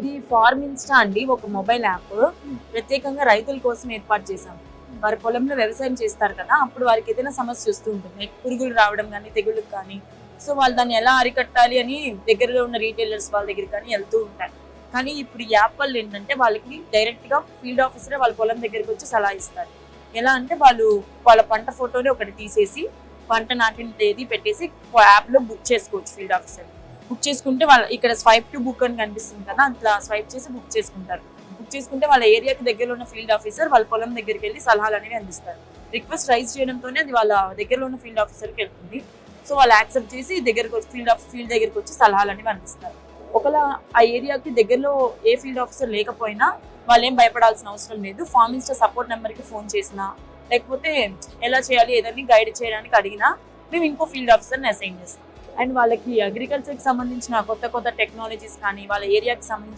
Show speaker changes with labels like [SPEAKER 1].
[SPEAKER 1] ఇది form Insta అండి, ఒక మొబైల్ యాప్. ప్రత్యేకంగా రైతుల కోసం ఏర్పాటు చేశాం. వారి పొలంలో వ్యవసాయం చేస్తారు కదా, అప్పుడు వారికి ఏదైనా సమస్య వస్తూ ఉంటుంది, పురుగులు రావడం కానీ తెగుళ్ళకి కానీ. సో వాళ్ళు దాన్ని ఎలా అరికట్టాలి అని దగ్గరలో ఉన్న రీటైలర్స్ వాళ్ళ దగ్గర కానీ వెళ్తూ ఉంటారు. కానీ ఇప్పుడు ఈ యాప్ వల్ల ఏంటంటే వాళ్ళకి డైరెక్ట్ గా ఫీల్డ్ ఆఫీసరే వాళ్ళ పొలం దగ్గరికి వచ్చి సలహా ఇస్తారు. ఎలా అంటే వాళ్ళు వాళ్ళ పంట ఫోటోని ఒకటి తీసేసి పంట నాటిన తేదీ పెట్టేసి యాప్ లో బుక్ చేసుకోవచ్చు. ఫీల్డ్ ఆఫీసర్ బుక్ చేసుకుంటే వాళ్ళ ఇక్కడ స్వైప్ టు బుక్ అని కనిపిస్తుంది కదా, అట్లా స్వైప్ చేసి బుక్ చేసుకుంటారు. బుక్ చేసుకుంటే వాళ్ళ ఏరియాకి దగ్గరలో ఉన్న ఫీల్డ్ ఆఫీసర్ వాళ్ళ పొలం దగ్గరికి వెళ్ళి సలహాలు అనేవి అందిస్తారు. రిక్వెస్ట్ రైజ్ చేయడంతోనే అది వాళ్ళ దగ్గరలో ఉన్న ఫీల్డ్ ఆఫీసర్కి వెళ్తుంది. సో వాళ్ళు యాక్సెప్ట్ చేసి దగ్గరకు వచ్చి ఫీల్డ్ దగ్గరికి వచ్చి సలహాలు అనేవి అందిస్తారు. ఒకవేళ ఆ ఏరియాకి దగ్గరలో ఏ ఫీల్డ్ ఆఫీసర్ లేకపోయినా వాళ్ళు ఏం భయపడాల్సిన అవసరం లేదు. ఫార్మ్ ఇన్స్టా సపోర్ట్ నెంబర్కి ఫోన్ చేసినా లేకపోతే ఎలా చేయాలి ఏదైనా గైడ్ చేయడానికి అడిగినా మేము ఇంకో ఫీల్డ్ ఆఫీసర్ని అసైన్ చేస్తాం. అండ్ వాళ్ళకి అగ్రికల్చర్కి సంబంధించిన కొత్త టెక్నాలజీస్ కానీ వాళ్ళ ఏరియాకి సంబంధించిన